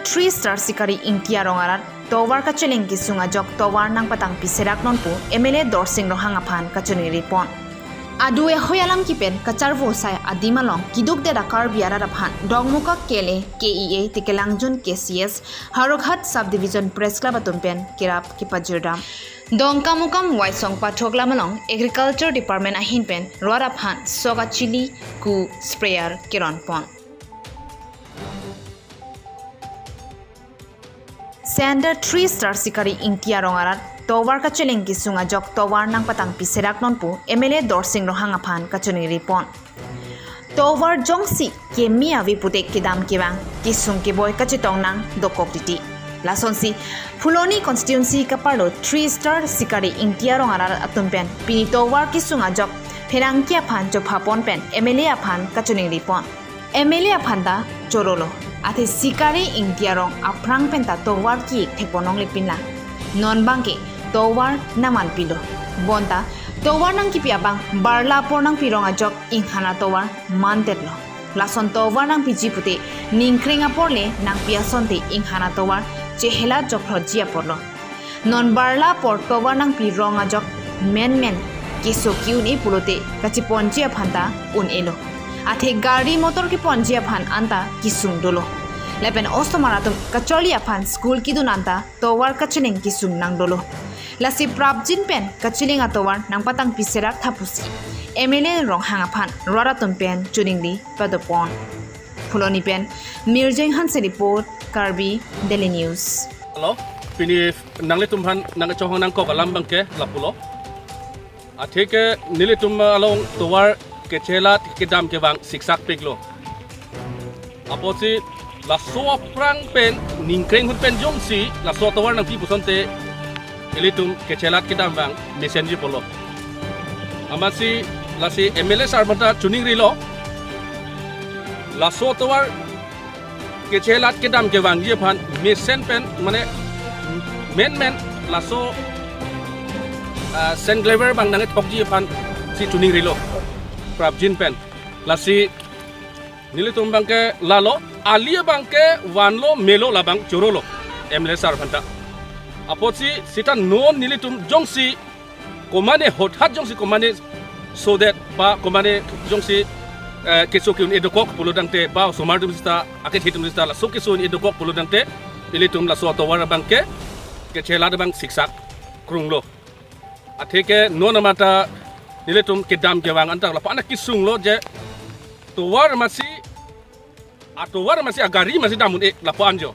3-star sikari ingtia rongarat towar ka cheleng ki sunga jok towar nang patang piserak non pu MLA Dorsing ro hangaphan ka chuni ripon adue hoyalam kipen kachar vosai adimalong kiduk de dakar biara raphan dongmuka kele KEA tikelangjun KCS Harokhat subdivision press club atumpen kirap kipajurdam dongkamukam waisong pathokla malong agriculture department ahinpen roraphan soga chili ku sprayer kiron pon Sender 3-star sikari ingtia rongarat towar ka cheleng ki sunga jok towar nang patang piserak non pu MLA Dorsing ro hangaphan ka chuni ripon towar jongsi ke mia vi putek kidam kiwang kisung ki boy ka chitong nang dokok diti lasonsi Fuloni constituency ka parlo 3-star sikari ingtia rongarat atumpen pini towar ki sunga jok pherangkia phan jophapon pen MLA aphan ka chuni ripon MLA aphanda chorolo ate sikari ingtiarong aprang penta towar ki theponong lipinla non bangke towar naman pilo bonta towar nang kipiabang barla pornang pirong ajok inghana towar mantetlo lason towar nang pijipute ningkringa porle nang piasonte inghana towar chehela jokhrojia porlo non barla por towar nang pirong ajok men kiso kiuni pulote kachiponjia phanta un elo ate gari motor ki ponjia phan anta kisung dolo lepen ostomaratum kacholia phan school ki dunanta towar kachiling kisung nang dolo lasi prabjin pen kachiling atowar nang patang piserak thapusi MLA rong hanga phan roratum pen chuningli padopon Fuloni pen Mirjeng Hanse report Karbi Daily News Hello pini nangle tumhan nang chohong nang ko kalam bangke lapulo atheke nilitum along towar kechela kedam ke bang siksak peklo aposi la so prang pen ningkreng hun pen jongsi la so tawar nang pi pusonte elitum kechela kedam bang messenger polo amasi la si MLA sarbata chuning rilo la so tawar kechela kedam ke bang je phan mesen pen mane men la so senglever bang nang thokji phan si chuning rilo prabjin pen lasi nilitum bangke lalo alia bangke wanlo melo labang chorolo MLA sarphanta aposi sita non nilitum jongsi komane hothat jongsi komane so that ba komane jongsi kesokyun edokok puludangte ba somardum sta aket hitum sta la sokesun edokok puludangte nilitum la so tawar bangke ke chela bang siksak krunglo atheke nonamata nilitum kedam gewang antak la panak kisung lo je towar masih agari masih damun lapo anjo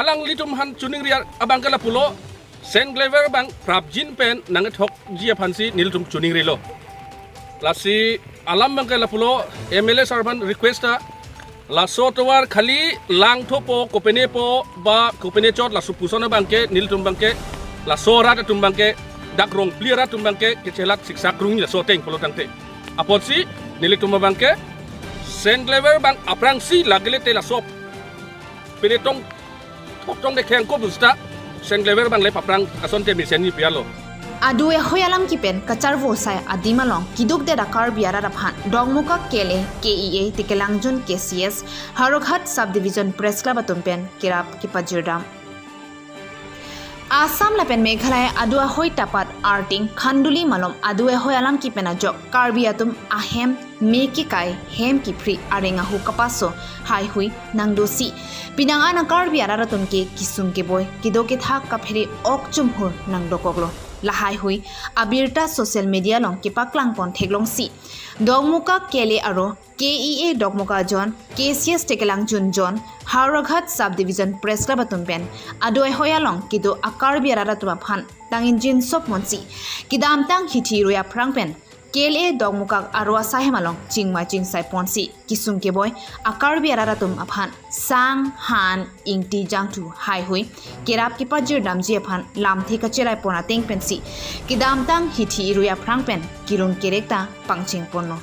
alang litum han chuning riar abang kala pulo senglever bang prabjin pen nang thok jia phansi nilitum chuning rilo lasi alam bang kala pulo MLA sarban request la so towar khali lang thopo kopene po ba kopene chot la supusona bangke nilitum bangke la sorat tum bangke dak rong pliara tumbangke kecelat siksa krung ya soteng polo tangte aposi nilitum bangke senglever bang aprangsi lagele te la sop penetong tong de keng ko busta senglever bang le paprang asonte miseni pialo adue hoyalam kipen kachar vosai adimalong kiduk de dakar biara raphan dongmuka kele KEA tikelangjun KCS Harokhat subdivision press club atumpen kirap kipajurdam Assam lapen Meghalaya adua hoi tapat arting khanduli malom adue hoi alam ki pena jok karbiatum ahem meki kai hem ki free arenga hu kapaso hai hui nang dosi pinanga na karbiara ratum ke kisum ke boy kidoke thak ka pheri ok chumhur nang dokoglo lahai hui abirta social media long ki paklang pon theglong si dongmuka kele aro KEA dogmuka jon KCS tekelang jon Harokhat subdivision press club atumpen adoi hoyalong kido akar biara tuma phan tangin jin sop monsi kidam tang hithi roya prangpen KLA dogmuka arwa sahemalong ching sai ponsi kisung ke boy akar biara tum aphan sang han ingti jangtu hai hui kerap ki pajir damji aphan lamthi ka cherai pona teng pensi kidam tang hithi roya prangpen kirung kerekta pangching ponno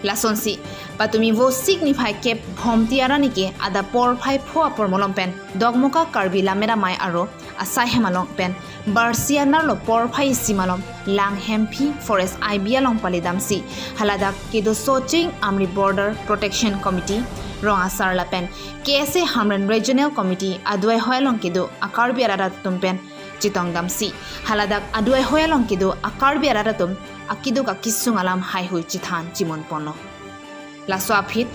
Lasonsi patumi vo signify ke bhomti aranike ada por phai pho por molom pen dogmuka karbi lamera mai aro asai hemalong pen barsia narlo por phai simalom lang hempi forest ibia long palidamsi halada kedo soching amri border protection committee ronga sar la pen KSA Hamren Regional Committee aduai hoyalong kido akar biarara tumpen chitong damsi haladak aduai hoyalong kido akar biarara tum akido ka kisung alam hai hui chithan chimon pono la swapit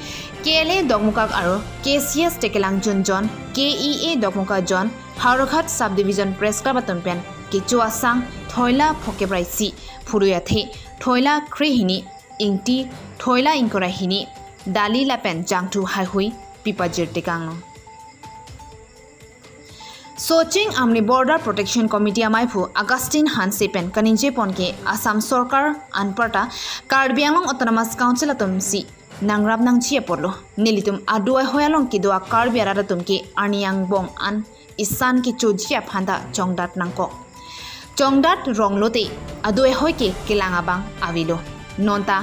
KLA dogmukak aro KCS tekelang junjon KEA dogmuka jon Hauraghat subdivision press club tumpen kichua sang thoila phokebrai si phuruya the thoila krihini ingti thoila inkora hini dali la pen jangtu hai hui pipajir tekang Soching Amni Border Protection Committee amaipu Augustine Hansepen kaninje ponke Assam Sarkar anparta Karbi Anglong Autonomous Council atumsi nangrab nang chia porlo nilitum aduai hoyalong kidua Karbi araratum ki Arniang Bong an isan ki chojia phanda chongdat nangko chongdat ronglote aduai hoike kilangabang avilo nonta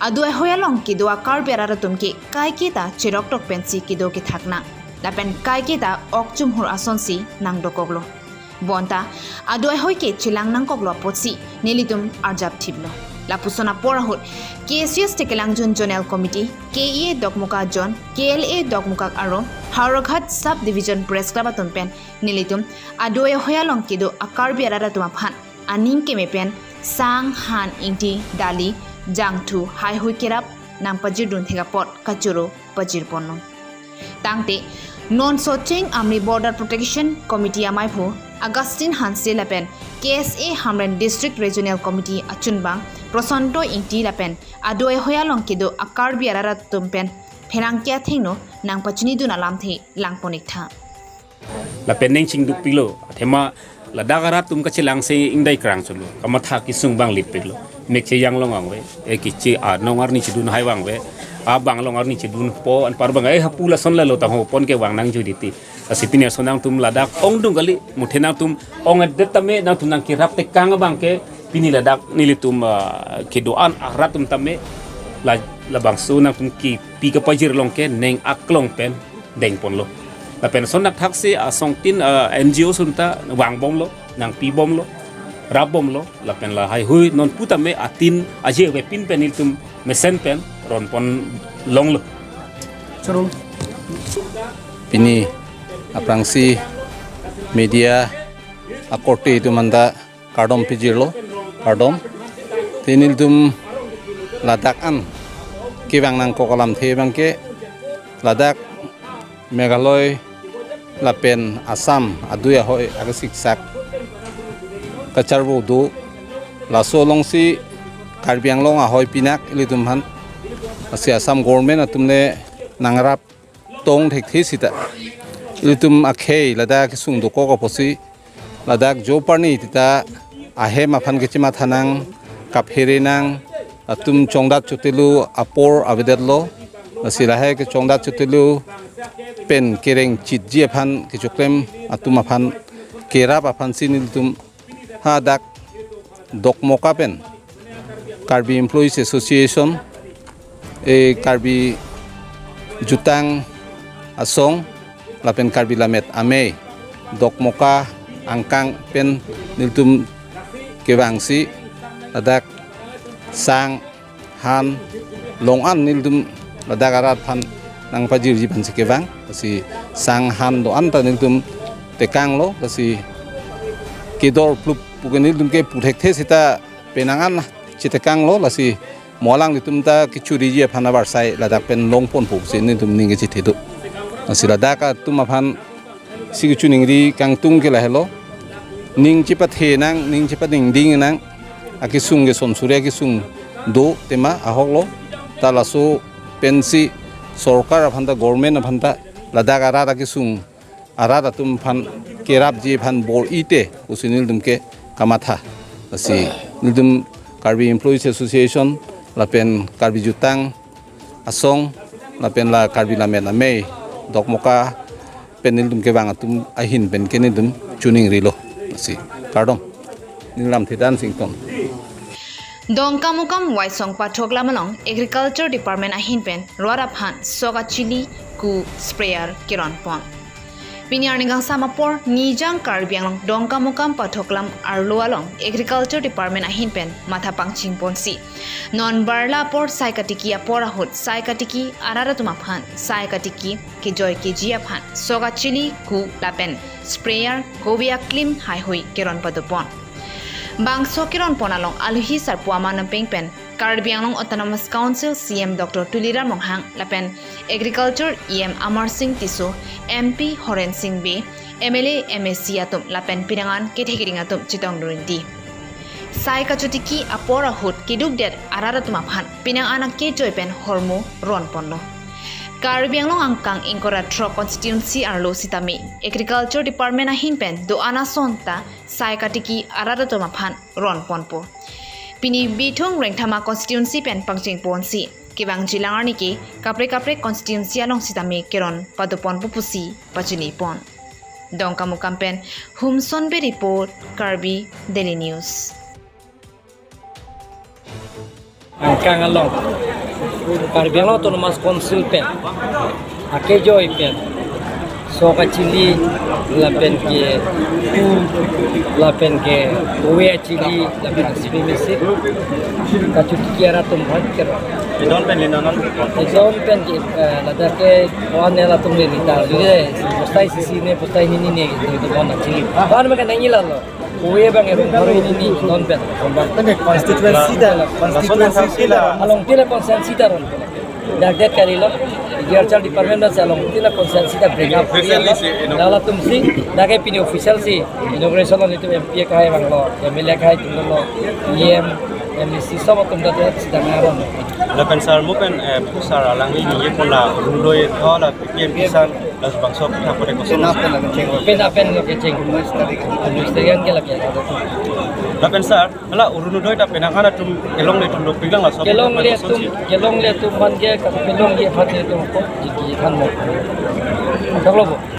aduai hoyalong kidua Karbi araratum ki kaikita chirok tok pensi kido ki thakna lapen kaikita okchum hur asonsi nang dokoglo bonta aduai hoike chilang nang koglo potsi nilitum arjab thiblo lapusona porahut KCS tekelang junjonal committee KEA dogmuka jon KLA dogmuka aro Hauraghat subdivision press club atumpen nilitum aduai hoyalong kido akar biarara tuma phan aning kemepen sang han ingti dali jangtu hai hui kerap nang pajir dun thega pot kachuro pajir ponno tangte non Soching Amni Border Protection Committee amaipu Augustine Hanse lapen KSA Hamren District Regional Committee achunbang Prosonto ingti lapen aduai hoyalong kido akar biarara tumpen pherangkia thengno nang pachini duna lamthe langponik tha lapen neng ching duk pilo thema la dagara tum ka chilang se ingdai krang chulu kamatha ki sungbang lit pilo mekche yang longang we e ki chi a nongar ni chidun hai wang we a bang longar ni chidun po an parbang ai hapula son la lo ta ho pon ke wang nang juditi asipine sonang tum ladak ong dung gali muthena tum ong de tame nang tum nang ki rap te kang bang ke pini ladak nilitum ke doan aratum tame la bang su nang tum ki pi ka pajir long ke neng aklong pen deng pon lo la pen son nak thaksi a song tin NGO sunta wang bom lo nang pi bom lo rap bom lo la pen la hai hui non putame atin aje we pin pen nilitum mesen pen ron pon long lo Charum pini aprangsi media akorte itu manda kardom pijirlo kardom tinil dum ladak an kibang nang kokalam the bangke ladak meghaloi lapen Assam aduya hoi agasik sak kacharbu du laso longsi Karbi Anglong ahoi pinak ilitum han asi Assam government atumne nangrap tong thek thi sita ilitum akhei ladak sung do ko posi ladak jo parni tita ahe maphan ke chima thanang kapherenang atum chongdat chutilu apor avedetlo asi lahe ke chongdat chutilu pen kereng chitji phan ke choklem atum aphan kerap aphan sinilitum ha dak dokmoka pen Karbi Employees Association Karbi Jutang Asong lapen Karbi Lamet Ame Dokmoka Angkang pen niltum kebangsi ladak sang han longan niltum ladak arat pan nang pajir jiban si kebang si sang han do anta niltum tekang lo si kedor plup pugen niltum ke puthek the sita penangan chitekang lo lasi molang litum ta kichuri je phana barsai ladak pen longpon pu sin tum ninge chi thedu asi ladaka tum aphan sigichu ningri kang tung ke la helo ning chi pa the nang ning chi pa ding ding nang akisung ge son surya ki sung do tema ahoklo ta laso pensi sarkar aphan ta government aphan ta ladak ara ta kisung ara ta tum phan kerap je phan bor ite usinil tum ke kamatha asi nildum Karbi Employees Association lapen Karbi Jutang Asong lapen la Karbi Lamet Ame Dokmoka penil dum ke bang atum ahin pen kene dum chuning rilo si kardom nilam thidan sington Dongkamukam Waisong Pathokla Malong Agriculture Department ahin pen Rwara Phan Soga Chili ku sprayer kiron pon Pini arningang samapor nijang Karbi Anglong dongkamukam pathoklam arlo along Agriculture Department ahin pen mathapang chingponsi. Non barla por saikatiki apora hut saikatiki araratuma phan saikatiki ke joy ke jia phan soga chili ku lapen sprayer gobia klim hai hui keron padopon. Bangso kiron ponalong aluhi sarpuama namping pen Karbi Anglong Autonomous Council CM Dr. Tulira Monghang lapen Agriculture EM Amar Singh Tiso MP Horen Singh B MLA MSC atum lapen pidangan kethekiring atum chitong durinti sai kachutiki apora hut kiduk det araratuma phan pinang anak ke joy pen hormo ron ponno Karbi Anglong angkang ingkora tro constituency arlo sitami Agriculture Department ahin pen do ana sonta sai katiki araratuma phan ron ponpo Pini Bitung Rengthama constituency pen pangching ponsi kibang jilangar niki kapre constituency along sitami keron padopon pupusi pachini pon dongkamu kampen Humson be report Karbi Daily News Angkang along Karbi Anglong Autonomous Council pen akejoy pen soka chili lapen ke owe chili lapen spimisi kachutiki aratum bhakker idon pen ke ladake wanela tumle nita lire postai sisi ne postai nini ne itu bana chili ban me kanai lalo owe bang erung hori nini idon pen constituency da along tila constituency da ron that karilo Agriculture Department da along tila constituency da bring up dala tumsi dake pini official si inauguration on itu MP kai banglo MLA kai tumlo EM MSC सब तुम दाते सिदांगारोन lapan sar mupen pusar alang ini ye pula ruloi thola PM kisan las bangsok tha pore koson pen lo kecing mustarian ke lagi lapan sar ala urunudoi ta penangana tum elong le tum lo pilang la sob kelong le tum man ke kelong ye phat le tum ko jiki than mo thaklo bo